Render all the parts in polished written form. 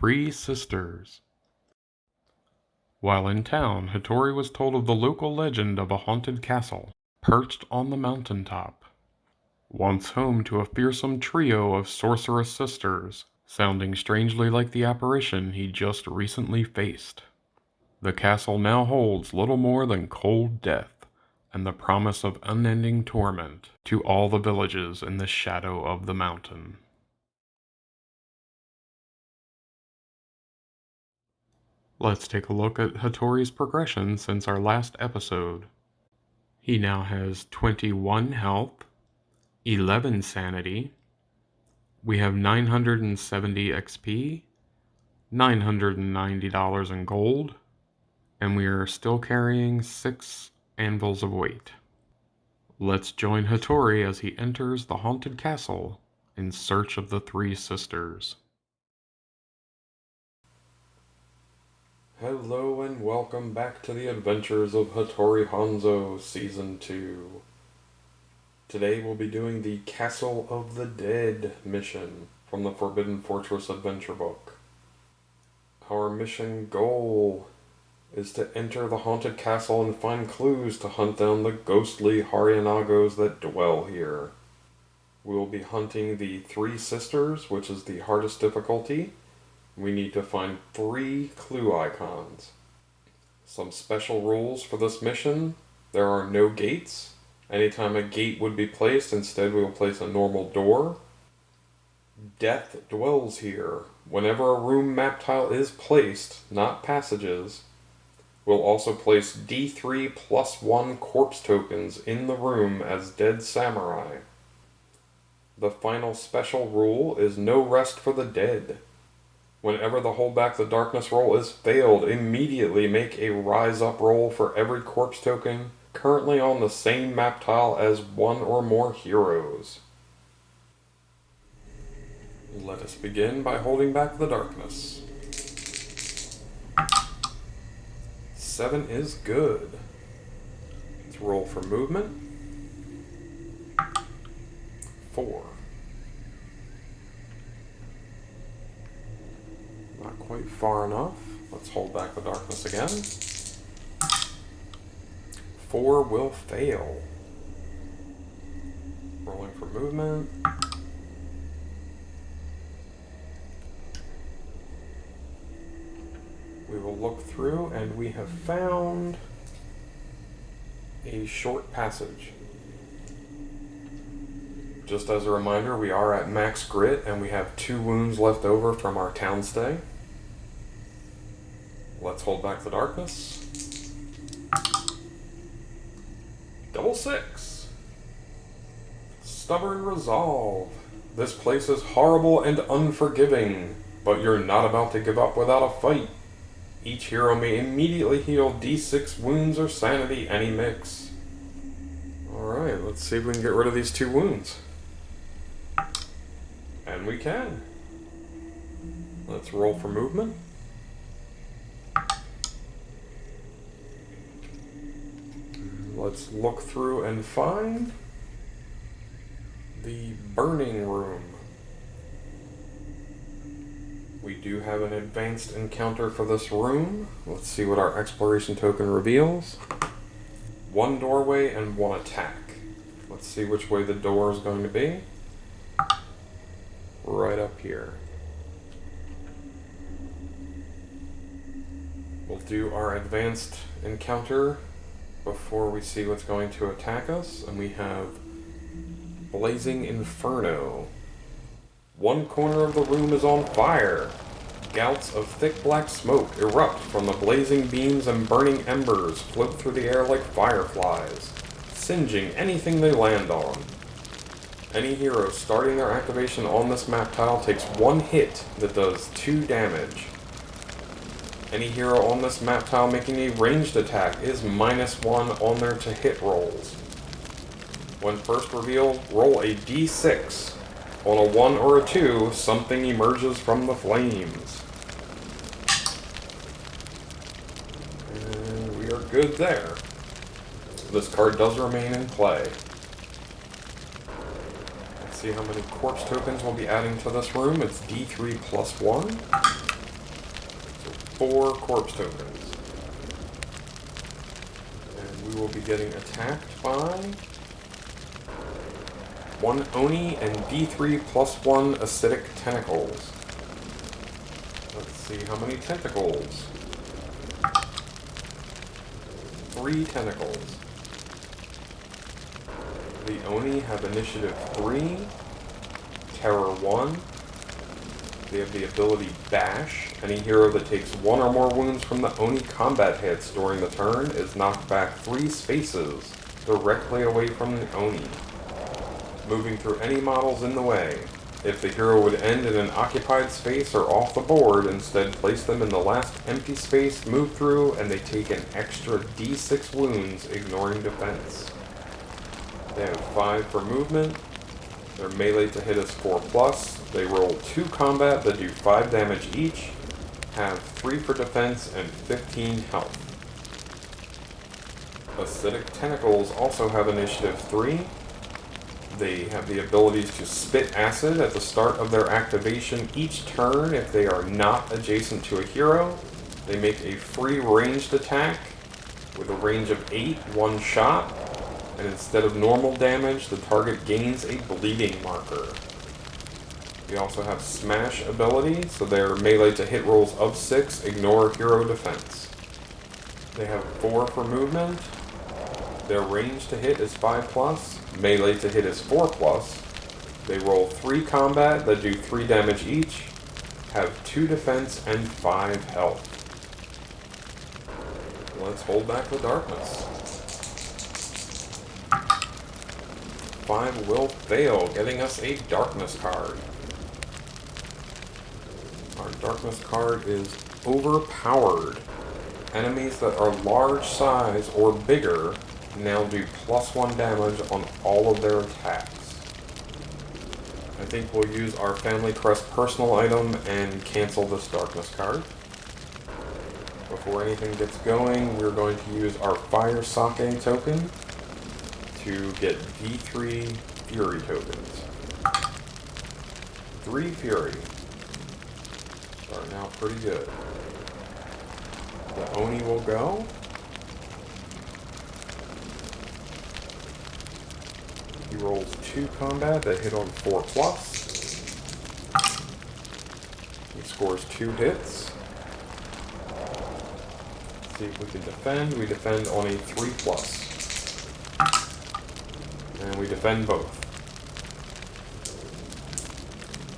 Three Sisters. While in town, Hattori was told of the local legend of a haunted castle perched on the mountaintop, once home to a fearsome trio of sorceress sisters, sounding strangely like the apparition he just recently faced. The castle now holds little more than cold death and the promise of unending torment to all the villages in the shadow of the mountain. Let's take a look at Hattori's progression since our last episode. He now has 21 health, 11 sanity, we have 970 XP, $990 in gold, and we are still carrying 6 anvils of weight. Let's join Hattori as he enters the haunted castle in search of the three sisters. Hello and welcome back to the adventures of Hattori Hanzo Season 2. Today we'll be doing the Castle of the Dead mission from the Forbidden Fortress adventure book. Our mission goal is to enter the haunted castle and find clues to hunt down the ghostly Haryanagos that dwell here. We will be hunting the three sisters, which is the hardest difficulty. We need to find 3 clue icons. Some special rules for this mission: there are no gates. Anytime a gate would be placed, instead we will place a normal door. Death dwells here. Whenever a room map tile is placed, not passages, we'll also place D3 + 1 corpse tokens in the room as dead samurai. The final special rule is no rest for the dead. Whenever the Hold Back the Darkness roll is failed, immediately make a Rise Up roll for every corpse token currently on the same map tile as one or more heroes. Let us begin by holding back the darkness. 7 is good. Let's roll for movement. 4. Not quite far enough. Let's hold back the darkness again. 4 will fail. Rolling for movement. We will look through and we have found a short passage. Just as a reminder, we are at max grit and we have 2 wounds left over from our town stay. Let's hold back the darkness. Double 6. Stubborn resolve. This place is horrible and unforgiving, but you're not about to give up without a fight. Each hero may immediately heal D6 wounds or sanity, any mix. Alright, let's see if we can get rid of these 2 wounds. And we can. Let's roll for movement. Let's look through and find the burning room. We do have an advanced encounter for this room. Let's see what our exploration token reveals. 1 doorway and 1 attack. Let's see which way the door is going to be. Right up here. We'll do our advanced encounter before we see what's going to attack us, and we have Blazing Inferno. 1 corner of the room is on fire. Gouts of thick black smoke erupt from the blazing beams, and burning embers float through the air like fireflies, singeing anything they land on. Any hero starting their activation on this map tile takes 1 hit that does 2 damage. Any hero on this map tile making a ranged attack is -1 on their to hit rolls. When first revealed, roll a d6. On a 1 or a 2, something emerges from the flames. And we are good there. This card does remain in play. Let's see how many corpse tokens we'll be adding to this room. It's D3 + 1. 4 corpse tokens. And we will be getting attacked by 1 Oni and D3 +1 acidic tentacles. Let's see how many tentacles. 3 tentacles. The Oni have initiative 3, terror 1. They have the ability Bash. Any hero that takes 1 or more wounds from the Oni combat hits during the turn is knocked back 3 spaces directly away from the Oni, moving through any models in the way. If the hero would end in an occupied space or off the board, instead place them in the last empty space moved through, and they take an extra d6 wounds, ignoring defense. They have 5 for movement. Their melee to hit is 4+. They roll 2 combat that do 5 damage each, have 3 for defense, and 15 health. Acidic Tentacles also have initiative 3. They have the abilities to spit acid at the start of their activation each turn if they are not adjacent to a hero. They make a free ranged attack with a range of 8, 1 shot, and instead of normal damage, the target gains a bleeding marker. They also have Smash ability, so their melee to hit rolls of 6 ignore hero defense. They have 4 for movement. Their range to hit is 5+. Melee to hit is 4+. They roll 3 combat that do 3 damage each, have 2 defense and 5 health. Let's hold back the darkness. 5 will fail, getting us a darkness card. Our darkness card is Overpowered. Enemies that are large size or bigger now do +1 damage on all of their attacks. I think we'll use our Family Crest personal item and cancel this darkness card. Before anything gets going, we're going to use our Fire Sake token to get D3 Fury tokens. 3 Fury. Starting out pretty good. The Oni will go. He rolls 2 combat that hit on 4+. He scores 2 hits. Let's see if we can defend. We defend on a 3+. And we defend both.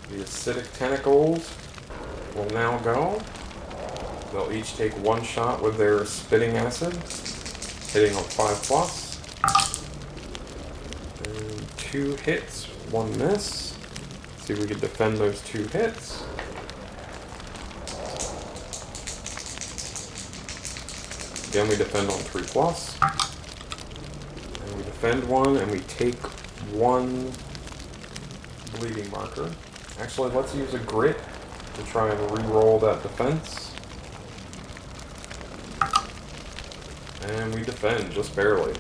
The Acidic Tentacles will now go. They'll each take 1 shot with their Spitting Acid, hitting on 5+. 2 hits, 1 miss. See if we can defend those 2 hits. Again, we defend on 3+. And we defend 1, and we take 1 bleeding marker. Actually, let's use a grit to try and re-roll that defense. And we defend, just barely.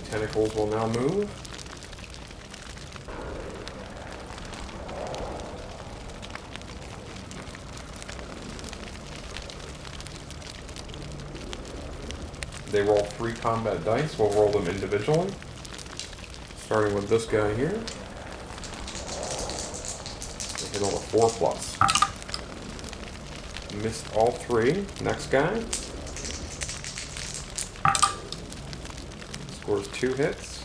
Tentacles will now move. They roll 3 combat dice. We'll roll them individually. Starting with this guy here. They hit on a 4+. Missed all 3. Next guy. Scores 2 hits.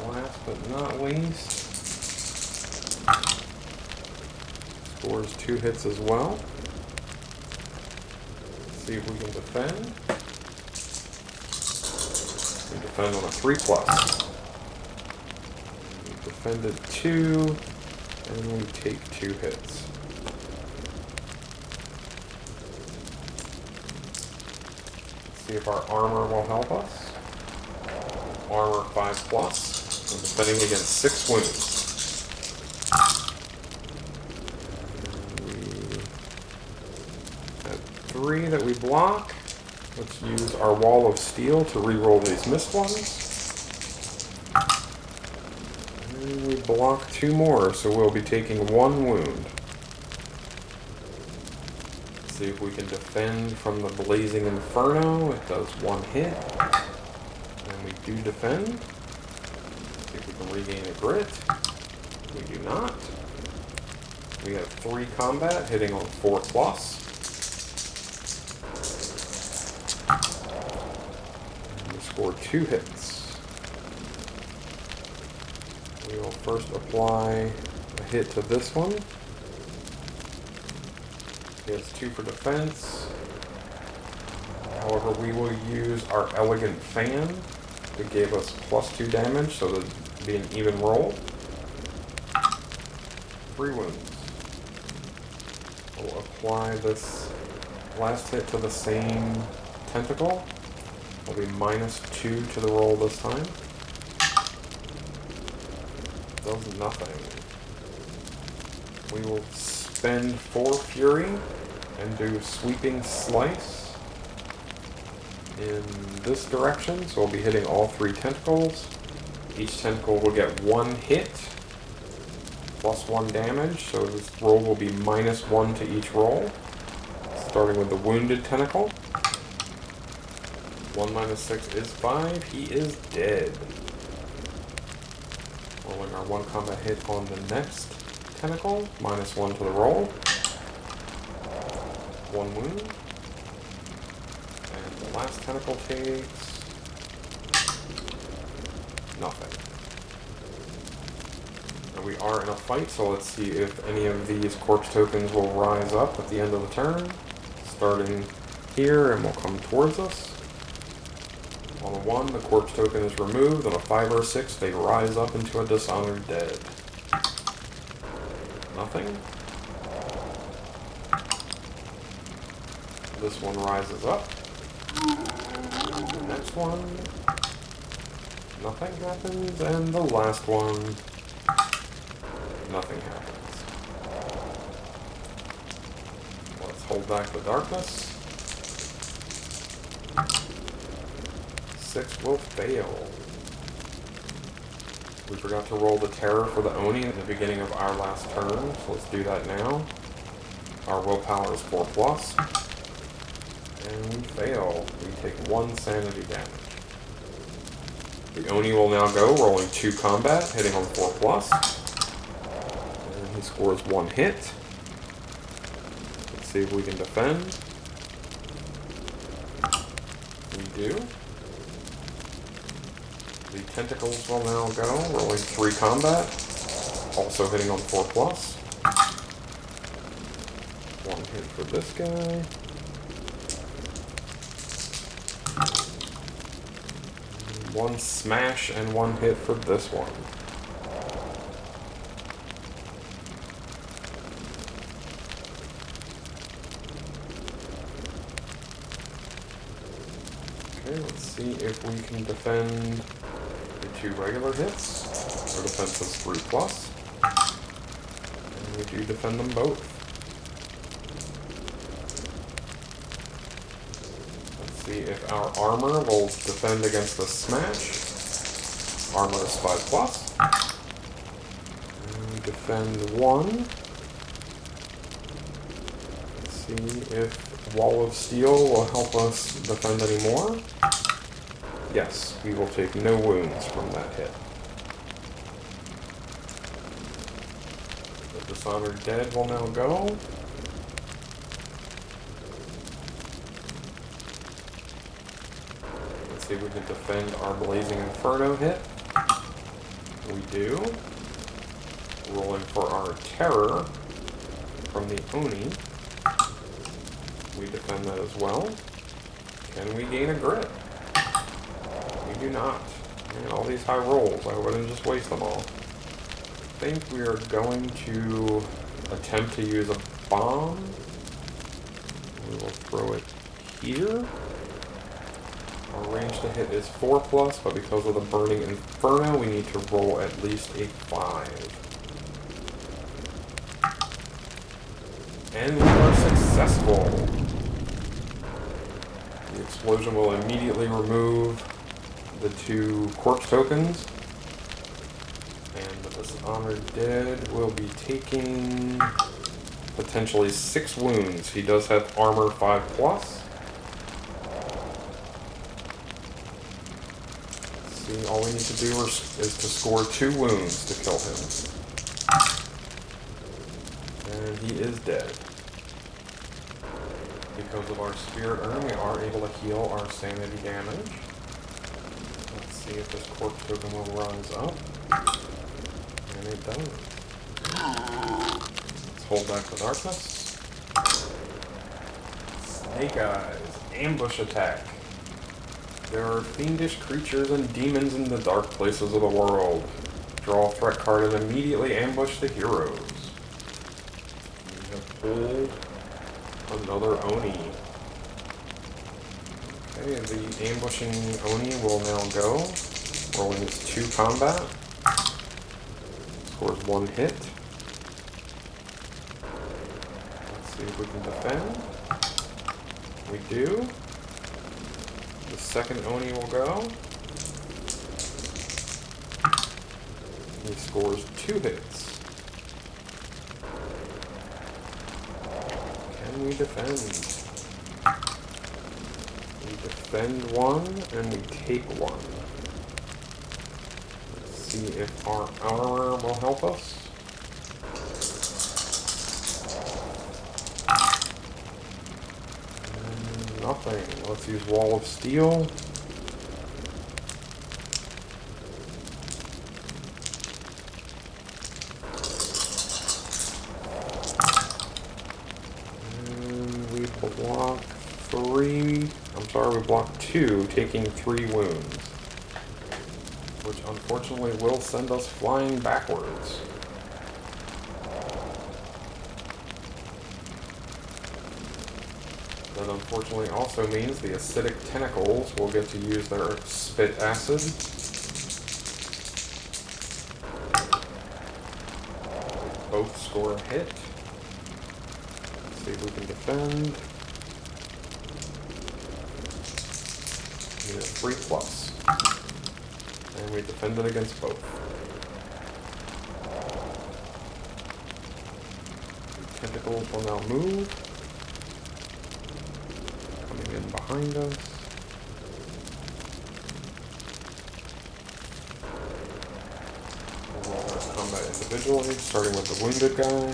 Last but not least, scores 2 hits as well. Let's see if we can defend. We defend on a 3+. We defended 2, and we take 2 hits. See if our armor will help us. Armor 5+. We're defending against 6 wounds. We have 3 that we block. Let's use our Wall of Steel to re-roll these missed ones. And we block 2 more, so we'll be taking 1 wound. Let's see if we can defend from the Blazing Inferno. It does 1 hit. And we do defend. Let's see if we can regain a grit. We do not. We have 3 combat, hitting on 4+. And we scored 2 hits. We will first apply a hit to this one. He has 2 for defense. However, we will use our Elegant Fan. It gave us +2 damage, so it'll be an even roll. 3 wounds. We'll apply this last hit to the same tentacle. It'll be -2 to the roll this time. Does nothing. We will spend 4 Fury and do Sweeping Slice in this direction, so we'll be hitting all 3 tentacles. Each tentacle will get 1 hit, +1 damage, so this roll will be -1 to each roll. Starting with the wounded tentacle. 1 minus 6 is 5. He is dead. Rolling our 1 combat hit on the next tentacle. -1 to the roll. 1 wound. And the last tentacle takes nothing. And we are in a fight, so let's see if any of these corpse tokens will rise up at the end of the turn. Starting here and will come towards us. On a 1, the corpse token is removed. On a 5 or 6, they rise up into a Dishonored Dead. Nothing. This one rises up. The next one. Nothing happens. And the last one. Nothing happens. Let's hold back the darkness. 6 will fail. We forgot to roll the terror for the Oni at the beginning of our last turn, so let's do that now. Our willpower is 4+. And we fail. We take 1 sanity damage. The Oni will now go, rolling 2 combat, hitting on 4+. And he scores 1 hit. Let's see if we can defend. We do. The tentacles will now go, rolling 3 combat, also hitting on 4+. 1 hit for this guy. One smash and 1 hit for this one. Okay, let's see if we can defend 2 regular hits. Our defense is 3+. And we do defend them both. Let's see if our armor will defend against the smash. Armor is 5+. And we defend 1. Let's see if Wall of Steel will help us defend any more. Yes, we will take no wounds from that hit. The Dishonored Dead will now go. Let's see if we can defend our Blazing Inferno hit. We do. Rolling for our Terror from the Oni. We defend that as well. Can we gain a grit? We do not. Man, all these high rolls, I wouldn't just waste them all. I think we are going to attempt to use a bomb. We will throw it here. Our range to hit is 4+, but because of the Burning Inferno, we need to roll at least a 5. And we are successful. The explosion will immediately remove the 2 corpse tokens. And the Dishonored Dead will be taking potentially 6 wounds. He does have armor 5+. See, all we need to do is to score 2 wounds to kill him. And he is dead. Because of our Spirit Urn, we are able to heal our sanity damage. Let's see if this corpse token will rise up. And it does. Let's hold back the darkness. Snake Eyes. Ambush attack. There are fiendish creatures and demons in the dark places of the world. Draw a threat card and immediately ambush the heroes. We have pulled another Oni. Okay, the ambushing Oni will now go. Rolling his 2 combat. Scores 1 hit. Let's see if we can defend. We do. The second Oni will go. He scores 2 hits. Can we defend? We defend 1 and we take 1. Let's see if our armor will help us. Nothing. Let's use Wall of Steel. And we block 3. I'm sorry, we block 2, taking 3 wounds. Which unfortunately will send us flying backwards. That unfortunately also means the acidic tentacles will get to use their spit acid. Both score a hit. Let's see if we can defend. We have 3+. And we defended against both. The tentacles will now move. In behind us. We'll roll our combat individually, starting with the wounded guy.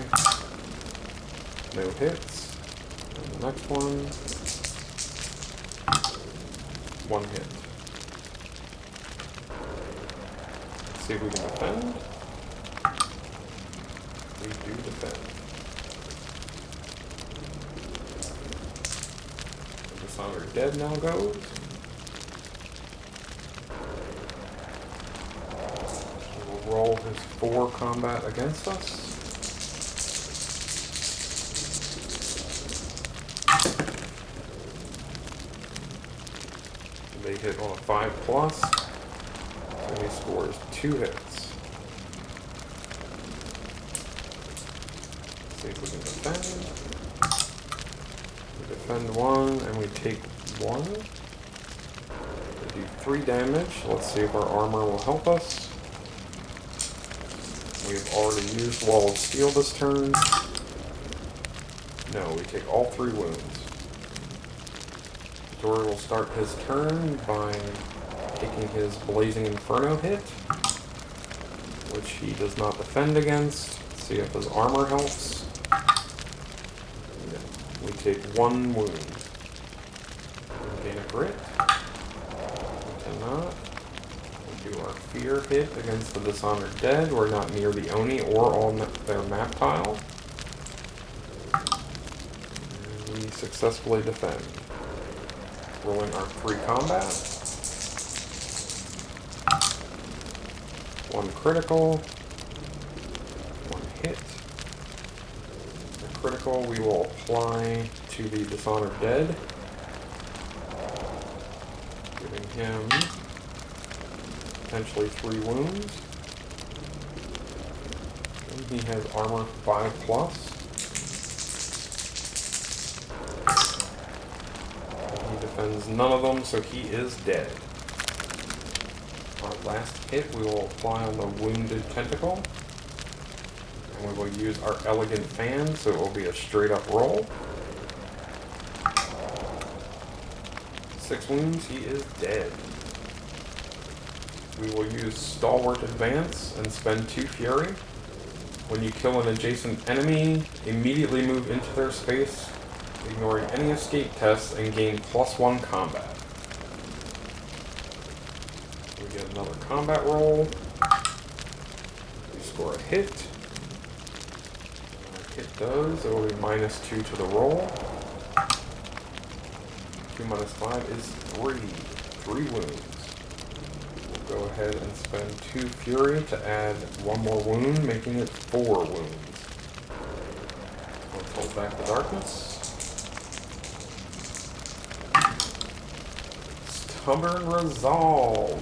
No hits. And the next one. 1 hit. Let's see if we can defend. We do defend. Dishonored Dead now goes. He will roll his 4 combat against us. They hit on a 5+, so he scores 2 hits. See if we can defend. We defend 1, and we take 1. We do 3 damage. Let's see if our armor will help us. We've already used Wall of Steel this turn. No, we take all 3 wounds. Hattori will start his turn by taking his Blazing Inferno hit, which he does not defend against. Let's see if his armor helps. We take 1 wound. We gain a grit. We cannot. We do our fear hit against the Dishonored Dead. We're not near the Oni or on their map tile. And we successfully defend. Rolling our 3 combat. 1 critical. 1 hit. Critical we will apply to the Dishonored Dead, giving him potentially 3 wounds. And he has armor 5+. And he defends none of them, so he is dead. Our Last hit we will apply on the wounded tentacle. And we will use our elegant fan, so it will be a straight up roll. 6 wounds, he is dead. We will use Stalwart Advance and spend 2 Fury. When you kill an adjacent enemy, immediately move into their space, ignoring any escape tests, and gain +1 combat. We get another combat roll. We score a hit. Our hit does, it will be -2 to the roll. 2 minus 5 is 3. 3 wounds. We'll go ahead and spend 2 Fury to add 1 more wound, making it 4 wounds. Let's hold back the darkness. Stubborn Resolve.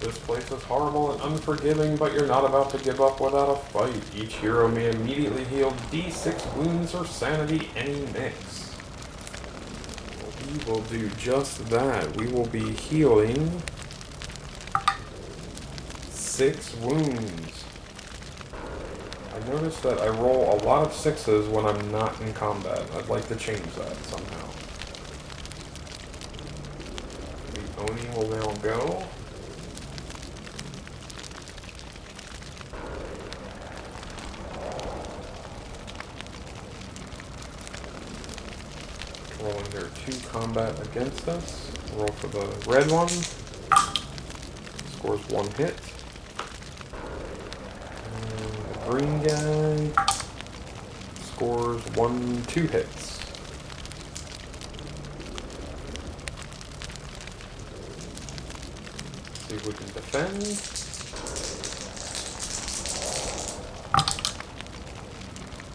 This place is horrible and unforgiving, but you're not about to give up without a fight. Each hero may immediately heal D6 wounds or sanity, any mix. We will do just that. We will be healing 6 wounds. I noticed that I roll a lot of 6s when I'm not in combat. I'd like to change that somehow. The Oni will now go. Rolling their 2 combat against us. Roll for the red one. Scores 1 hit. And the green guy scores 2 hits. See if we can defend.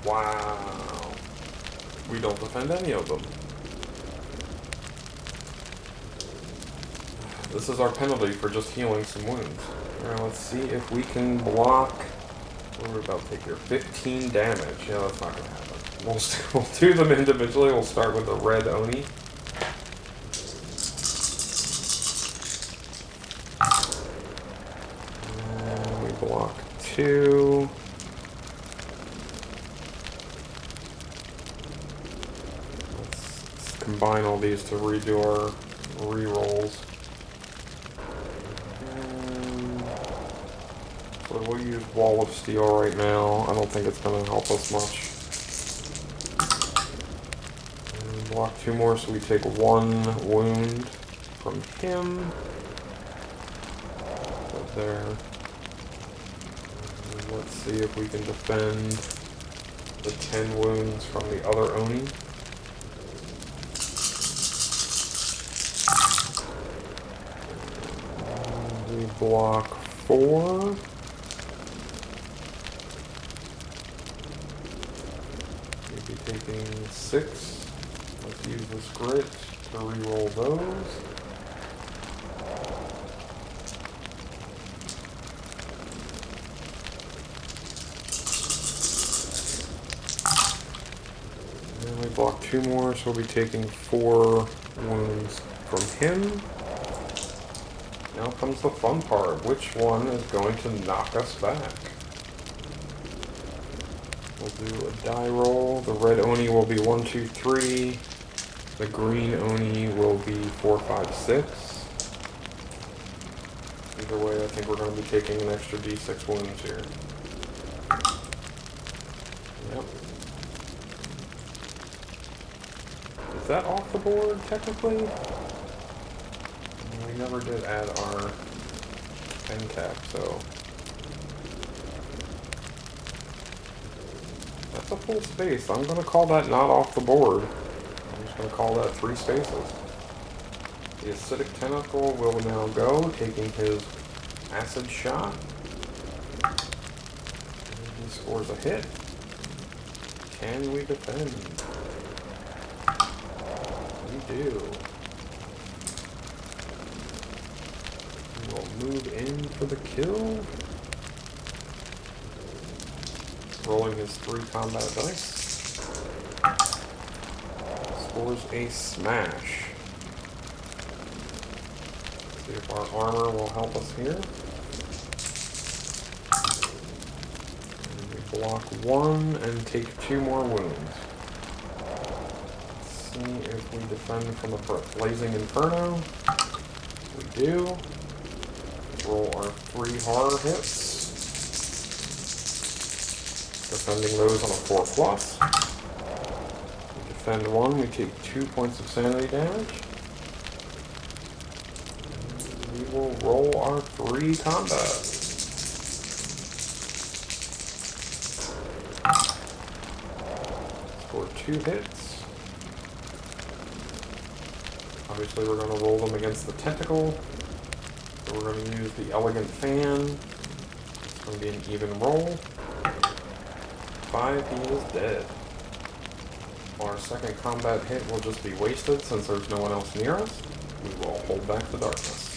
Wow. We don't defend any of them. This is our penalty for just healing some wounds. Now let's see if we can block. We're about to take here 15 damage. Yeah, that's not going to happen. We'll do them individually. We'll start with the red Oni. And we block 2. Let's combine all these to redo our rerolls. So we'll use Wall of Steel right now. I don't think it's going to help us much. And block 2 more, so we take 1 wound from him. Up there. And let's see if we can defend the 10 wounds from the other Oni. And we block 4. Taking 6. Let's use this grit to reroll those. And then we block 2 more, so we'll be taking 4 wounds from him. Now comes the fun part. Which one is going to knock us back? We'll do a die roll. The red Oni will be 1, 2, 3. The green Oni will be 4, 5, 6. Either way, I think we're going to be taking an extra D6 wounds here. Yep. Is that off the board, technically? We never did add our end cap, so... That's a full space. I'm going to call that not off the board. I'm just going to call that 3 spaces. The acidic tentacle will now go, taking his acid shot. And he scores a hit. Can we defend? We do. We will move in for the kill. Rolling his 3 combat dice. Scores a smash. See if our armor will help us here. And we block 1 and take 2 more wounds. Let's see if we defend from a Blazing Inferno. We do. Roll our 3 horror hits. Defending those on a 4+. We defend 1, we take 2 points of sanity damage. We will roll our 3 combat. For 2 hits. Obviously we're going to roll them against the tentacle. So we're going to use the Elegant Fan. It's going to be an even roll. 5, he is dead. Our second combat hit will just be wasted since there's no one else near us. We will hold back the darkness.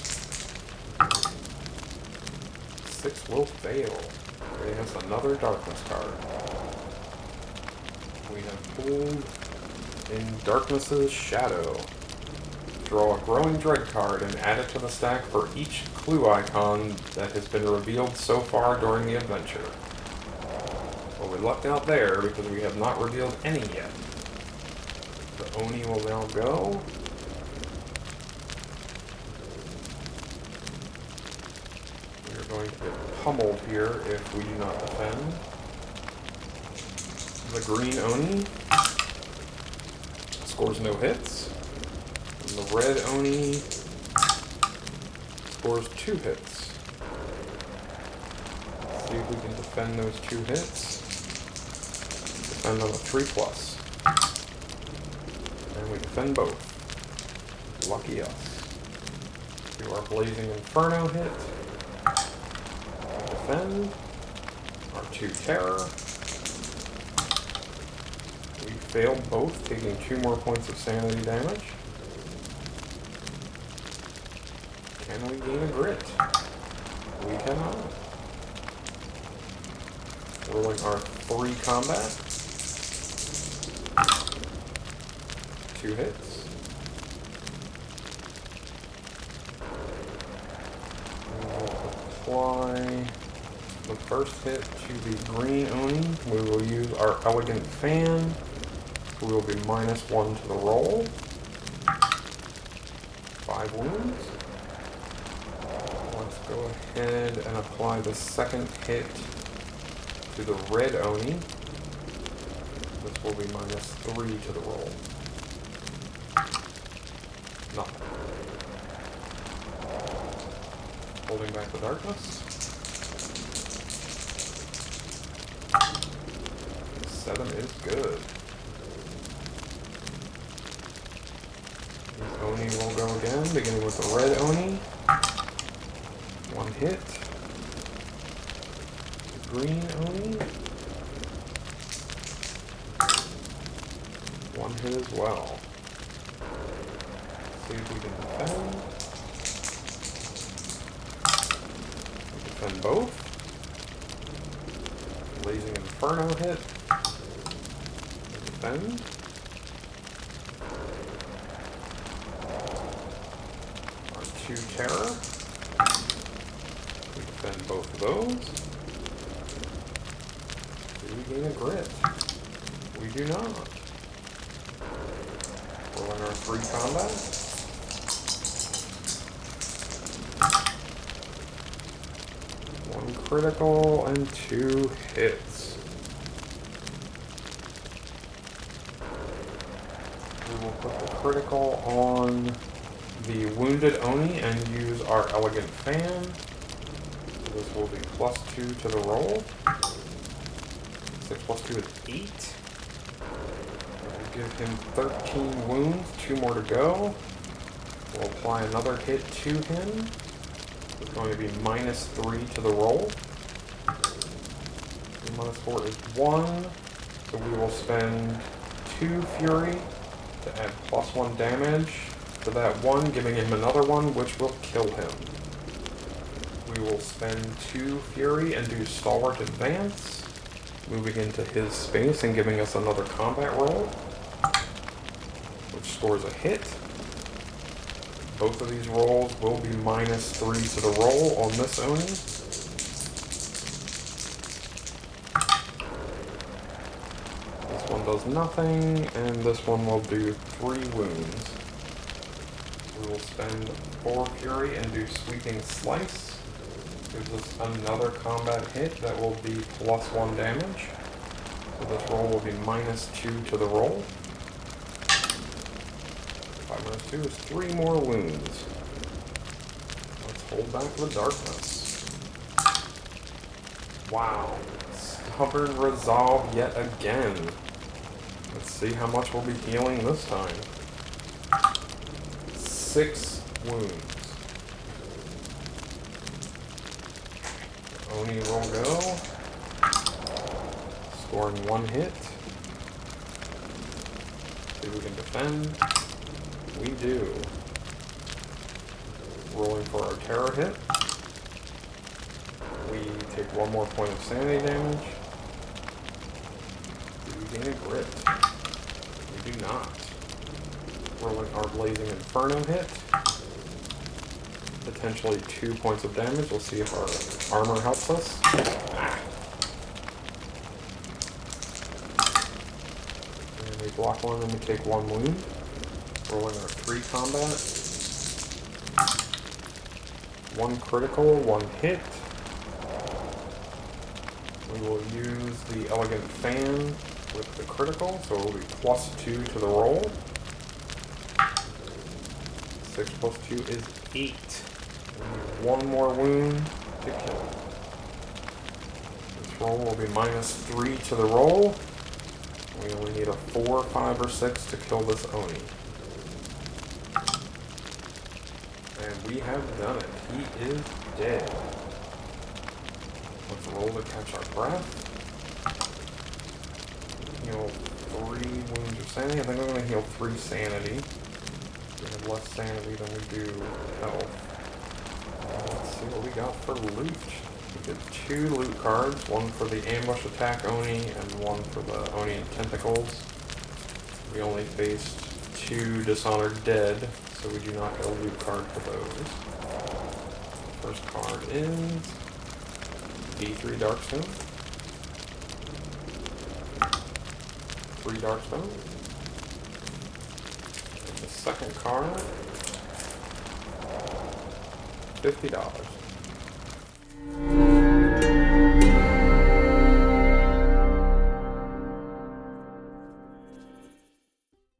6 will fail. Giving us another darkness card. We have pulled in Darkness's Shadow. Draw a Growing Dread card and add it to the stack for each clue icon that has been revealed so far during the adventure. Well, we lucked out there because we have not revealed any yet. The Oni will now go. We are going to get pummeled here if we do not defend. The green Oni scores no hits. And the red Oni scores 2 hits. Let's see if we can defend those 2 hits. Defend on a 3+. And we defend both. Lucky us. Do our Blazing Inferno hit. Defend. Our 2 terror. We failed both, taking 2 more points of sanity damage. Can we gain a grit? We cannot. Rolling our 3 combat. 2 hits. We will apply the first hit to the green Oni. We will use our Elegant Fan. We will be -1 to the roll. 5 wounds. Let's go ahead and apply the second hit to the red Oni. This will be -3 to the roll. Nothing. Holding back the darkness. 7 is good. This Oni will go again, beginning with the red Oni. 1 hit. The green Oni. 1 hit as well. See if we can defend. We defend both. Blazing Inferno hit. Defend. Our 2 terror. We defend both of those. Do we gain a grit? We do not. Rolling our 3 combat. 1 critical and 2 hits. We will put the critical on the wounded Oni and use our Elegant Fan. So this will be +2 to the roll. 6 + 2 is 8. We'll give him 13 wounds, 2 more to go. We'll apply another hit to him. It's going to be -3 to the roll. -4 is 1. So we will spend 2 Fury to add +1 damage to that 1, giving him another 1, which will kill him. We will spend 2 Fury and do Stalwart Advance, moving into his space and giving us another combat roll, which scores a hit. Both of these rolls will be -3 to the roll on this Oni. This one does nothing, and this one will do 3 wounds. We will spend 4 Fury and do Sweeping Slice. Gives us another combat hit that will be +1 damage. So this roll will be -2 to the roll. 5 minus 2 is 3 more wounds. Let's hold back the darkness. Wow. Stubborn Resolve yet again. Let's see how much we'll be healing this time. 6 wounds. Oni will go. Scoring 1 hit. See if we can defend. We do. Rolling for our terror hit. We take 1 more point of sanity damage. Do we gain a grit? We do not. Rolling our Blazing Inferno hit. Potentially 2 points of damage. We'll see if our armor helps us. And we block 1 and we take 1 wound. Rolling our 3 combat. 1 critical, 1 hit. We will use the Elegant Fan with the critical, so it will be +2 to the roll. 6 plus 2 is 8. We need 1 more wound to kill. This roll will be -3 to the roll. We only need a 4, 5, or 6 to kill this Oni. And we have done it. He is dead. Let's roll to catch our breath. Heal 3 wounds of sanity. I think I'm going to heal 3 sanity. We have less sanity than we do health. Let's see what we got for loot. We get 2 loot cards. 1 for the ambush attack Oni and 1 for the Oni and tentacles. We only faced 2 Dishonored Dead, so we do not get a loot card for those. First card is D3 Darkstone. 3 Darkstone. And the second card, $50.